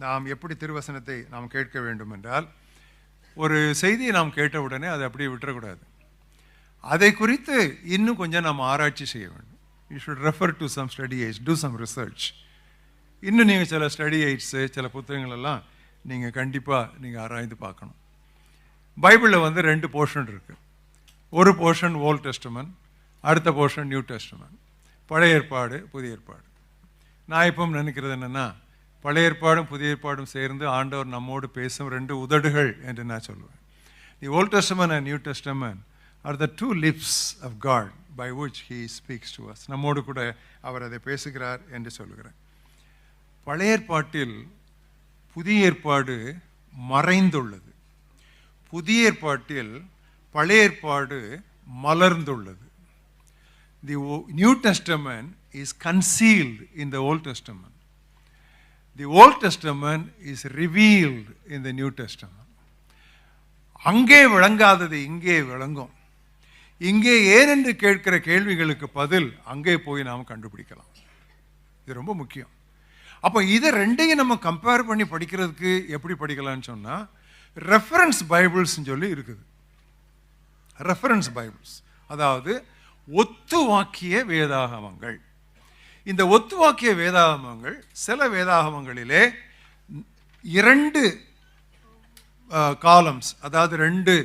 நாம் எப்படி திருவசனத்தை நாம் கேட்க வேண்டும் என்றால், ஒரு செய்தியை நாம் கேட்ட உடனே அதை அப்படியே விட்டுறக்கூடாது. அதை குறித்து இன்னும் கொஞ்சம் நாம் ஆராய்ச்சி செய்ய வேண்டும். You should refer to some study aids, do some research. இன்னும் நீங்கள் சில ஸ்டடி எய்ட்ஸு, சில புத்தகங்களெல்லாம் நீங்கள் கண்டிப்பாக நீங்கள் ஆராய்ந்து பார்க்கணும். பைபிளில் வந்து 2 போர்ஷன் இருக்குது. ஒரு போர்ஷன் ஓல்ட் டெஸ்டமென்ட், அடுத்த போர்ஷன் நியூ டெஸ்டமென்ட். பழைய ஏற்பாடு, புதிய ஏற்பாடு. நான் இப்போ நினைக்கிறது என்னென்னா, பழைய ஏற்பாடும் புதிய ஏற்பாடும் சேர்ந்து ஆண்டவர் நம்மோடு பேசும் 2 உதடுகள் என்று நான் சொல்லுவேன். The old testament and new testament are the 2 lips of God by which he speaks to us. நம்மோடு கூட அவர் அதை பேசுகிறார் என்று சொல்லுகிறேன். பழைய ஏற்பாட்டில் புதிய ஏற்பாடு மறைந்துள்ளது, புதிய ஏற்பாட்டில் பழைய ஏற்பாடு மலர்ந்துள்ளது. The New Testament is concealed in the Old Testament. The Old Testament is revealed in the New Testament. அங்கே விளங்காதது இங்கே விளங்கும். இங்கே ஏனென்று கேட்கிற கேள்விகளுக்கு பதில் அங்கே போய் நாம் கண்டுபிடிக்கலாம். இது ரொம்ப முக்கியம். அப்போ இதை 2ஐயும் நம்ம கம்பேர் பண்ணி படிக்கிறதுக்கு எப்படி படிக்கலாம்னு சொன்னால், ரெஃபரன்ஸ் பைபிள்ஸ்ன்னு சொல்லி இருக்குது. ரெஃபரன்ஸ் பைபிள்ஸ், அதாவது ஒத்துவாக்கிய வேதாகமங்கள். இந்த ஒத்துவாக்கிய வேதாகமங்கள் சில வேதாகமங்களிலே 2 காலம்ஸ், அதாவது 2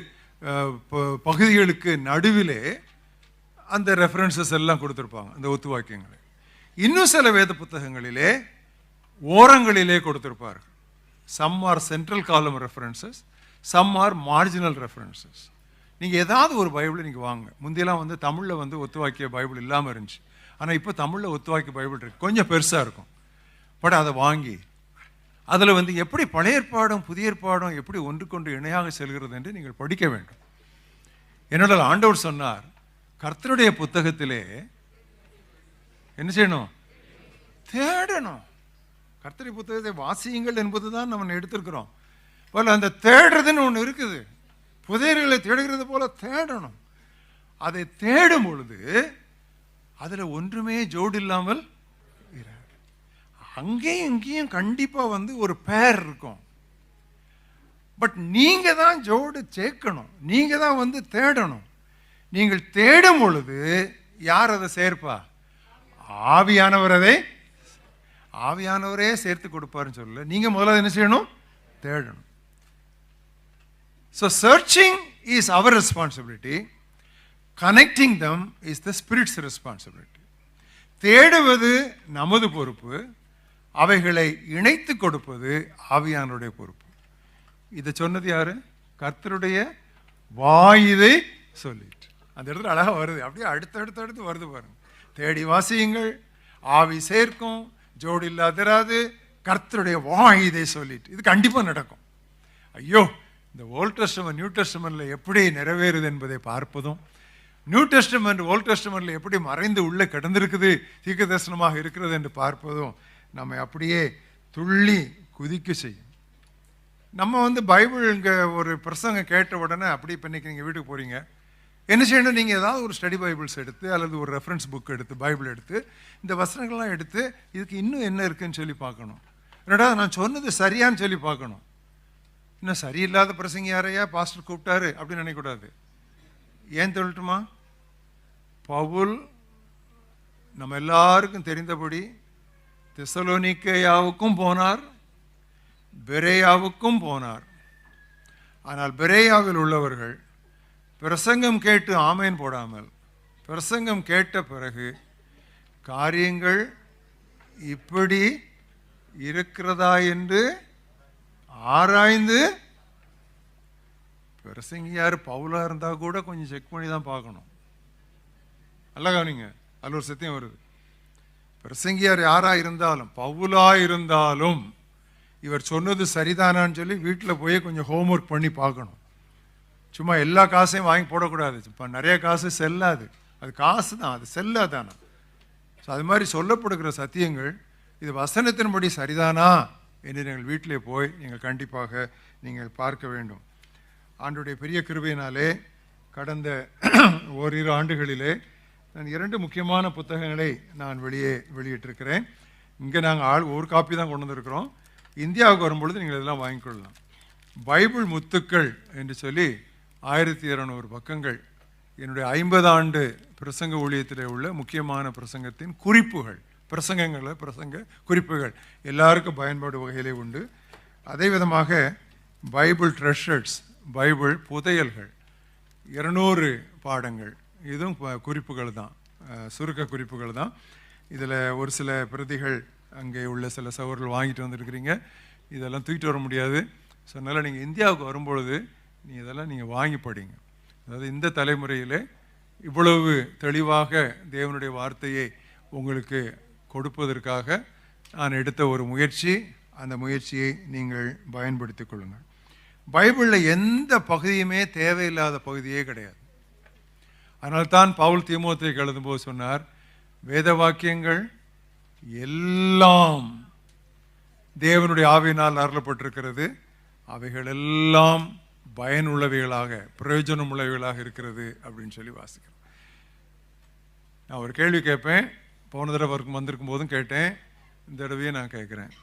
பகுதிகளுக்கு நடுவிலே அந்த ரெஃபரன்சஸ் எல்லாம் கொடுத்துருப்பாங்க, அந்த ஒத்துவாக்கியங்களை. இன்னும் சில வேத புத்தகங்களிலே ஓரங்களிலே கொடுத்திருப்பார்கள். Some are central column references, some are marginal references. நீங்கள் ஏதாவது ஒரு பைபிள் நீங்கள் வாங்க. முந்தியெல்லாம் வந்து தமிழில் வந்து ஒத்துவாக்கிய பைபிள் இல்லாமல் இருந்துச்சு. ஆனால் இப்போ தமிழில் ஒத்துவாக்கிய பைபிள் இருக்குது, கொஞ்சம் பெருசாக இருக்கும். பட் அதை வாங்கி அதில் வந்து எப்படி பழைய ஏற்பாடும் புதிய ஏற்பாடும் எப்படி ஒன்றுக்கொண்டு இணையாக செல்கிறது என்று நீங்கள் படிக்க வேண்டும். என்னோட ஆண்டவர் சொன்னார், கர்த்தருடைய புத்தகத்திலே என்ன செய்யணும்? தேடணும். கர்த்தருடைய புத்தகத்தை வாசியுங்கள் என்பது தான் நம்ம எடுத்திருக்கிறோம். அந்த தேடுறதுன்னு ஒன்று இருக்குது. புதையல்களை தேடுகிறது போல தேடணும். அதை தேடும் பொழுது அதில் ஒன்றுமே ஜோடு இல்லாமல் அங்கேயும் இங்கேயும் கண்டிப்பாக வந்து ஒரு பேர் இருக்கும். பட் நீங்கள் தான் ஜோடு சேர்க்கணும், நீங்கள் தான் வந்து தேடணும். நீங்கள் தேடும் பொழுது யார் அதை சேர்ப்பா? ஆவியானவர். அதை ஆவியானவரே சேர்த்து கொடுப்பாருன்னு சொல்லல, நீங்கள் முதல்ல என்ன செய்யணும்? தேடணும். So searching is our responsibility. Connecting them is the Spirit's responsibility. தேடுவது நமது பொறுப்பு, அவைகளை இணைத்து கொடுப்பது ஆவியானுடைய பொறுப்பு. இதை சொன்னது யாரு? கர்த்தருடைய வாயிதை சொல்லிட்டு. அந்த இடத்துல அழகாக வருது, அப்படியே அடுத்தடுத்து வருது பாருங்க. தேடி வாசியுங்கள், ஆவி சேர்க்கும், ஜோடி இல்லாதராது, கர்த்தருடைய வாயிதை சொல்லிட்டு. இது கண்டிப்பாக நடக்கும். ஐயோ, இந்த ஓல்ட் டெஸ்டமென்ட் நியூ டெஸ்டமென்ட்ல எப்படி நிறைவேறுது என்பதை பார்ப்பதும், நியூ டெஸ்டமென்ட் ஓல்ட் டெஸ்டமென்ட்ல எப்படி மறைந்து உள்ளே கிடந்திருக்குது, தீர்க்க தரிசனமாக இருக்கிறது என்று பார்ப்பதும் நம்ம அப்படியே துள்ளி குதிக்க செய்யும். நம்ம வந்து பைபிள் இங்கே ஒரு பிரசங்க கேட்ட உடனே அப்படி இப்போ இன்றைக்கி நீங்கள் வீட்டுக்கு போகிறீங்க, என்ன செய்யணும்? நீங்கள் ஏதாவது ஒரு ஸ்டடி பைபிள்ஸ் எடுத்து அல்லது ஒரு ரெஃபரன்ஸ் புக் எடுத்து பைபிள் எடுத்து இந்த வசனங்கள்லாம் எடுத்து இதுக்கு இன்னும் என்ன இருக்குன்னு சொல்லி பார்க்கணும். ரெண்டாவது நான் சொன்னது சரியான்னு சொல்லி பார்க்கணும். இன்னும் சரியில்லாத பிரசங்க யாரையா பாஸ்டர் கூப்பிட்டாரு அப்படின்னு நினைக்கக்கூடாது. ஏன் சொல்லட்டுமா? பவுல் நம்ம எல்லாருக்கும் தெரிந்தபடி தெசலோனிக்கேயாவுக்கும் போனார், பெரேயாவுக்கும் போனார். ஆனால் பெரேயாவில் உள்ளவர்கள் பிரசங்கம் கேட்டு ஆமேன் போடாமல், பிரசங்கம் கேட்ட பிறகு காரியங்கள் இப்படி இருக்கிறதா என்று ஆராய்ந்து, பிரசங்கியார் பவுலா இருந்தால் கூட கொஞ்சம் செக் பண்ணி தான் பார்க்கணும். நல்லா கவனிங்க, அதில் ஒரு சத்தியம் வருது. பிரசங்கியார் யாரா இருந்தாலும், பவுலா இருந்தாலும், இவர் சொன்னது சரிதானான்னு சொல்லி வீட்டில் போய் கொஞ்சம் ஹோம்ஒர்க் பண்ணி பார்க்கணும். சும்மா எல்லா காசையும் வாங்கி போடக்கூடாது. இப்போ நிறைய காசு செல்லாது, அது காசு தான், அது செல்லாதானா. ஸோ அது மாதிரி சொல்லப்படுகிற சத்தியங்கள் இது வசனத்தின்படி சரிதானா என்று நீங்கள் வீட்டிலே போய் நீங்கள் கண்டிப்பாக நீங்கள் பார்க்க வேண்டும். ஆண்டுடைய பெரிய கிருபையினாலே கடந்த ஓரிரு ஆண்டுகளிலே நான் 2 முக்கியமான புத்தகங்களை நான் வெளியிட்டிருக்கிறேன். இங்கே நாங்கள் ஒரு காப்பி தான் கொண்டு வந்திருக்கிறோம். இந்தியாவுக்கு வரும்பொழுது நீங்கள் இதெல்லாம் வாங்கிக்கொள்ளலாம். பைபிள் முத்துக்கள் என்று சொல்லி 1200 பக்கங்கள் என்னுடைய 50 ஆண்டு பிரசங்க ஊழியத்தில் உள்ள முக்கியமான பிரசங்கத்தின் குறிப்புகள், பிரசங்க குறிப்புகள் எல்லாருக்கும் பயன்பாடு வகையிலே உண்டு. அதே விதமாக பைபிள் ட்ரெஷர்ஸ், பைபிள் புதையல்கள் 200 பாடங்கள், இதுவும் குறிப்புகள் தான், சுருக்க குறிப்புகள் தான். இதில் ஒரு சில பிரதிகள் அங்கே உள்ள சில சகோதரர்கள் வாங்கிட்டு வந்திருக்கிறீங்க. இதெல்லாம் தூக்கிட்டு வர முடியாது. ஸோ அதனால் நீங்கள் இந்தியாவுக்கு வரும்பொழுது இதெல்லாம் நீங்கள் வாங்கி படிங்க. அதாவது இந்த தலைமுறையில் இவ்வளவு தெளிவாக தேவனுடைய வார்த்தையை உங்களுக்கு கொடுப்பதற்காக நான் எடுத்த ஒரு முயற்சி. அந்த முயற்சியை நீங்கள் பயன்படுத்திக் கொள்ளுங்கள். பைபிளில் எந்த பகுதியுமே தேவையில்லாத பகுதியே கிடையாது. அதனால்தான் பவுல் தீமோத்தேயுக்கு எழுதும்போது சொன்னார், வேத வாக்கியங்கள் எல்லாம் தேவனுடைய ஆவியினால் அருளப்பட்டிருக்கிறது, அவைகள் எல்லாம் பயனுள்ளவைகளாக, பிரயோஜனம் உள்ளவைகளாக இருக்கிறது அப்படின்னு சொல்லி வாசிக்கிறோம். நான் ஒரு கேள்வி கேட்பேன், போன தடவை வந்திருக்கும் போதும் கேட்டேன், இந்த தடவையே நான் கேட்குறேன்.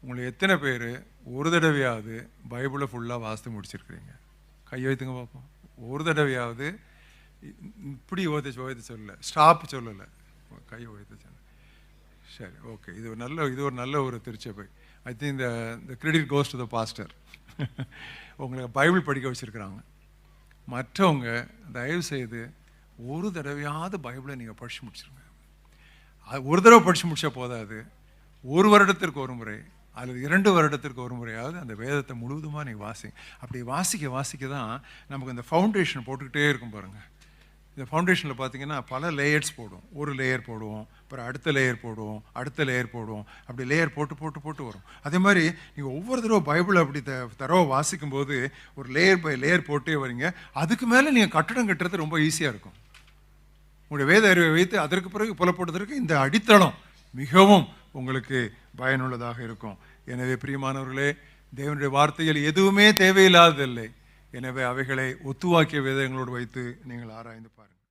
உங்களை எத்தனை பேர் ஒரு தடவையாவது பைபிளை ஃபுல்லாக வாசித்து முடிச்சிருக்கிறீங்க? கை வைத்துங்க பார்ப்போம். ஒரு தடவையாவது இப்படி ஓய்த்து சொல்லலை, ஸ்டாப் சொல்லலை, கை ஓய்த்து சொல்ல. சரி, ஓகே. இது ஒரு நல்ல ஒரு திருச்சபை. I think the credit goes to the pastor. உங்களுக்கு பைபிள் படிக்க வச்சுருக்கிறாங்க. மற்றவங்க தயவு செய்து ஒரு தடவையாவது பைபிளை நீங்கள் படித்து முடிச்சிருங்க. ஒரு தடவை படித்து முடிச்சா போதாது, ஒரு வருடத்திற்கு ஒரு முறை அல்லது 2 வருடத்திற்கு ஒரு முறையாவது அந்த வேதத்தை முழுவதுமாக நீங்கள் வாசிங்க. அப்படி வாசிக்க தான் நமக்கு இந்த ஃபவுண்டேஷன் போட்டுக்கிட்டே இருக்கும் பாருங்கள். இந்த ஃபவுண்டேஷனில் பார்த்தீங்கன்னா பல லேயர்ஸ் போடுவோம். ஒரு லேயர் போடுவோம், அப்புறம் அடுத்த லேயர் போடுவோம், அடுத்த லேயர் போடுவோம், அப்படி லேயர் போட்டு வரும். அதே மாதிரி நீங்கள் ஒவ்வொரு தடவை பைபிளை அப்படி தடவை வாசிக்கும்போது ஒரு லேயர் பை லேயர் போட்டே வரீங்க. அதுக்கு மேலே நீங்கள் கட்டடம் கட்டுறது ரொம்ப ஈஸியாக இருக்கும். உங்களுடைய வேத அறிவை வைத்து அதற்கு பிறகு புலப்படுவதற்கு இந்த அடித்தளம் மிகவும் உங்களுக்கு பயனுள்ளதாக இருக்கும். எனவே பிரியமானவர்களே, தேவனுடைய வார்த்தையில் எதுவுமே தேவையில்லாததில்லை. எனவே அவைகளை ஒத்துவாக்கிய வேதங்களோடு வைத்து நீங்கள் ஆராய்ந்து பாருங்கள்.